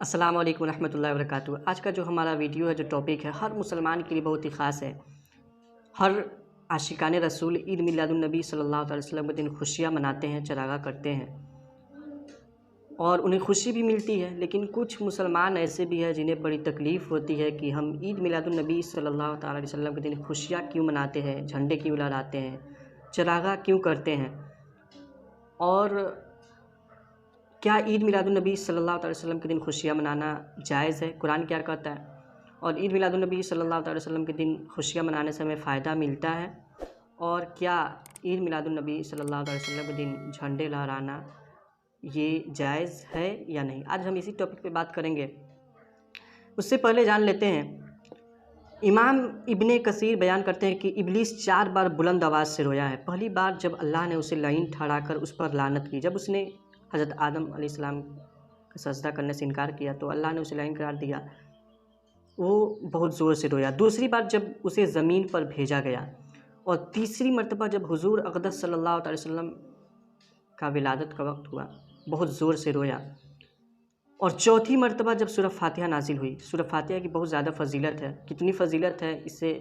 अस्सलाम वालेकुम रहमतुल्लाहि व बरकातुहू। आज का जो हमारा वीडियो है, जो टॉपिक है, हर मुसलमान के लिए बहुत ही ख़ास है। हर आशिकाने रसूल ईद मिलादुन्नबी सल्लल्लाहु अलैहि वसल्लम के दिन खुशियाँ मनाते हैं, चरागा करते हैं और उन्हें खुशी भी मिलती है। लेकिन कुछ मुसलमान ऐसे भी हैं जिन्हें बड़ी तकलीफ़ होती है कि हम ईद मिलादुन्नबी सल्लल्लाहु अलैहि वसल्लम के दिन खुशियाँ क्यों मनाते हैं, झंडे क्यों लहराते हैं, चरागा क्यों करते हैं, और क्या ईद मिलादुन्नबी सल्लल्लाहु अलैहि वसल्लम के दिन खुशियाँ मनाना जायज़ है? कुरान क्या कहता है? और ईद मिलादुन्नबी सल्लल्लाहु अलैहि वसल्लम के दिन खुशियाँ मनाने से हमें फ़ायदा मिलता है? और क्या ईद मिलादुन्नबी सल्लल्लाहु अलैहि वसल्लम के दिन झंडे लहराना ये जायज़ है या नहीं? आज हम इसी टॉपिक पे बात करेंगे। उससे पहले जान लेते हैं, इमाम इब्ने कसीर बयान करते हैं कि इब्लीस 4 बार बुलंद आवाज़ से रोया है। पहली बार जब अल्लाह ने उसे लाइन ठहराकर उस पर लानत की, जब उसने हज़रत आदम अलैहिस्सलाम का सजदा करने से इनकार किया तो अल्लाह ने उसे लाइन करार दिया, वो बहुत ज़ोर से रोया। दूसरी बार जब उसे ज़मीन पर भेजा गया, और तीसरी मरतबा जब हुज़ूर अक़दस सल्लल्लाहु अलैहि वसल्लम का विलादत का वक्त हुआ, बहुत ज़ोर से रोया। और चौथी मरतबा जब सूरह फातिहा नाजिल हुई। सूरह फातिहा की बहुत ज़्यादा फ़जीलत है। कितनी फ़जीलत है इससे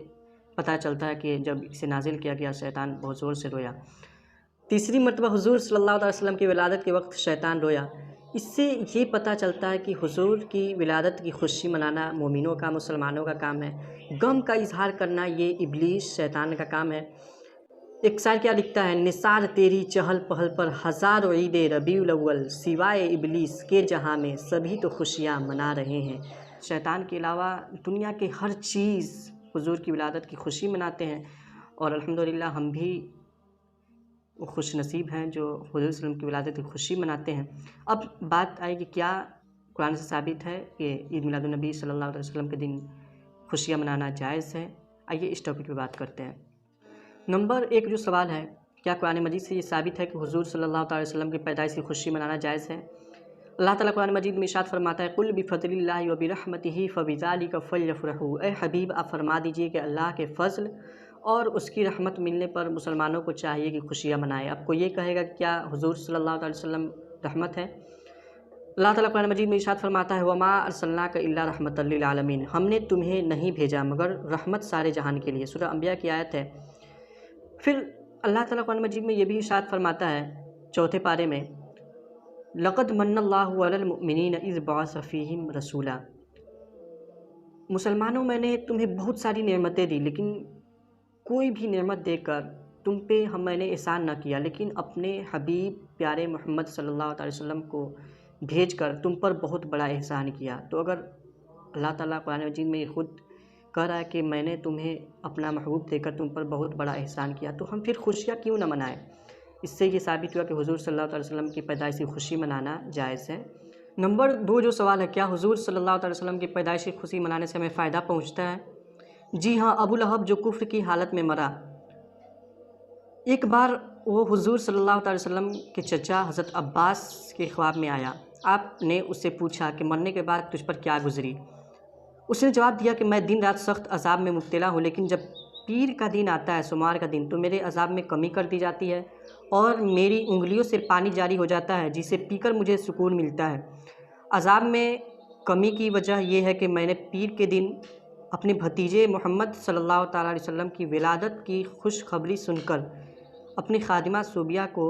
पता चलता है कि जब इसे नाजिल किया गया शैतान बहुत ज़ोर से रोया। तीसरी मरतबा हुज़ूर सल्लल्लाहु अलैहि वसल्लम की विलादत के वक्त शैतान रोया। इससे ये पता चलता है कि हुज़ूर की विलादत की खुशी मनाना मोमिनों का, मुसलमानों का काम है। गम का इजहार करना ये इब्लीस शैतान का काम है। एक शायर क्या लिखता है, निसार तेरी चहल पहल पर हज़ारों ईद रबीउल अव्वल, सिवाय इब्लीस के जहाँ में सभी तो खुशियाँ मना रहे हैं। शैतान के अलावा दुनिया के हर चीज़ हुज़ूर की विलादत की खुशी मनाते हैं, और अल्हम्दुलिल्लाह हम भी खुश नसीब हैं जो हुज़ूर सल्लल्लाहु अलैहि वसल्लम की विलादत की खुशी मनाते हैं। अब बात आई कि क्या कुरान से साबित है कि ईद मिलादुन्नबी सल्लल्लाहु अलैहि वसल्लम के दिन खुशियाँ मनाना जायज़ है? आइए इस टॉपिक पे बात करते हैं। नंबर 1 जो सवाल है, क्या कुरान मजीद से ये साबित है कि हुज़ूर सल्लल्लाहु अलैहि वसल्लम की पैदाइश की खुशी मनाना जायज़ है? अल्लाह ताला कुरान मजीद में इरशाद फरमाता है, कुल बिफ़ज़लिल्लाहि व बिरहमतिही फ़बिज़ालिका फ़लयफ़रहू। ऐ हबीब, आप फरमा दीजिए कि अल्लाह के फ़ज़ल और उसकी रहमत मिलने पर मुसलमानों को चाहिए कि खुशियाँ मनाएं। आपको ये कहेगा कि क्या हुज़ूर सल्लल्लाहु अलैहि वसल्लम रहमत है? अल्लाह ताला कुरान मजीद में इरशाद फरमाता है, वमा अरसलनाका इल्ला रहमतल लिल आलमीन। हमने तुम्हें नहीं भेजा मगर रहमत सारे जहान के लिए। सूरह अंबिया की आयत है। फिर अल्लाह ताला कुरान मजीद में ये भी इरशाद फरमाता है चौथे पारे में, लक़द मन्नल्लाहु अलल मुमिनीन इज़ बअस फ़ीहिम रसूला। मुसलमानों, मैंने तुम्हें बहुत सारी नेमतें दी, लेकिन कोई भी नेमत देकर तुम पे मैंने एहसान न किया, लेकिन अपने हबीब प्यारे मोहम्मद सल्लल्लाहु अलैहि वसल्लम को भेजकर तुम पर बहुत बड़ा एहसान किया। तो अगर अल्लाह ताला कुरान मजीद में ख़ुद कह रहा है कि मैंने तुम्हें अपना महबूब देकर तुम पर बहुत बड़ा एहसान किया, तो हम फिर खुशियाँ क्यों न मनाएं? इससे ये साबित हुआ कि हुज़ूर सल्लल्लाहु अलैहि वसल्लम की पैदाइश की खुशी मनाना जायज़ है। नंबर 2 जो सवाल है, क्या हुज़ूर सल्लल्लाहु अलैहि वसल्लम की पैदाइश की खुशी मनाने से हमें फ़ायदा पहुँचता है? जी हाँ, अबू लहब जो कुफ्र की हालत में मरा, एक बार वो हुज़ूर सल्लल्लाहु अलैहि वसल्लम के चचा हज़रत अब्बास के ख्वाब में आया। आपने उससे पूछा कि मरने के बाद तुझ पर क्या गुज़री? उसने जवाब दिया कि मैं दिन रात सख्त अज़ाब में मुब्तला हूँ, लेकिन जब पीर का दिन आता है, सोमवार का दिन, तो मेरे अज़ाब में कमी कर दी जाती है और मेरी उंगलियों से पानी जारी हो जाता है, जिसे पीकर मुझे सुकून मिलता है। अज़ाब में कमी की वजह यह है कि मैंने पीर के दिन अपने भतीजे मोहम्मद सल्लल्लाहु ताला अलैहि वसल्लम की विलादत की खुशखबरी सुनकर अपनी खादिमा सूबिया को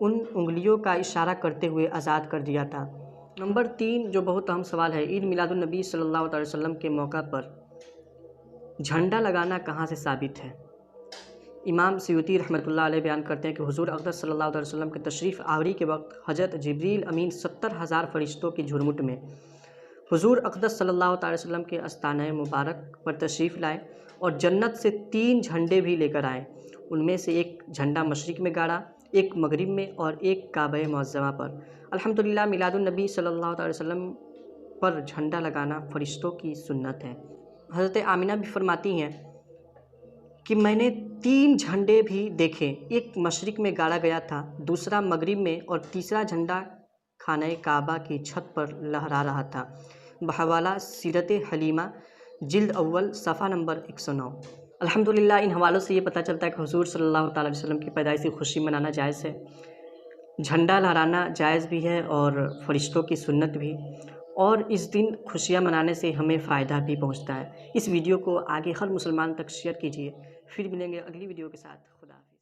उन उंगलियों का इशारा करते हुए आज़ाद कर दिया था। नंबर 3 जो बहुत अहम सवाल है, ईद मिलादुन्नबी सल्लल्लाहु अलैहि वसल्लम के मौका पर झंडा लगाना कहाँ से साबित है? इमाम सयूती रहमतुल्लाह अलैह बयान करते हैं कि हुज़ूर अक़दस सल्लल्लाहु अलैहि वसल्लम के तशरीफ़ आवरी के वक्त हज़रत जिब्रील अमीन 70,000 फ़रिश्तों की झुरमुट में हुज़ूर अक़दस सल्लल्लाहु अलैहि वसल्लम के आस्ताना मुबारक पर तशरीफ़ लाए और जन्नत से 3 झंडे भी लेकर आए। उनमें से एक झंडा मशरिक़ में गाड़ा, एक मगरिब में और एक काबा मुअज़्ज़मा पर। अल्हम्दुलिल्लाह, मिलादुन्नबी सल्लल्लाहु अलैहि वसल्लम पर झंडा लगाना फ़रिश्तों की सुन्नत है। हज़रत आमिना भी फरमाती हैं कि मैंने 3 झंडे भी देखे, एक मशरिक़ में गाड़ा गया था, दूसरा मगरिब में और तीसरा झंडा खाने काबा की छत पर लहरा रहा था। बहवाला सीरत हलीमा जिल्द अव्वल सफ़ा नंबर 109। अल्हम्दुलिल्लाह, इन हवालों से ये पता चलता है कि हुज़ूर सल्लल्लाहु अलैहि वसल्लम की पैदाइश की खुशी मनाना जायज़ है, झंडा लहराना जायज़ भी है और फ़रिश्तों की सुन्नत भी। اور اس دن خوشیاں منانے سے ہمیں فائدہ بھی پہنچتا ہے۔ اس ویڈیو کو آگے ہر مسلمان تک شیئر کیجیے۔ پھر ملیں گے اگلی ویڈیو کے ساتھ۔ خدا حافظ۔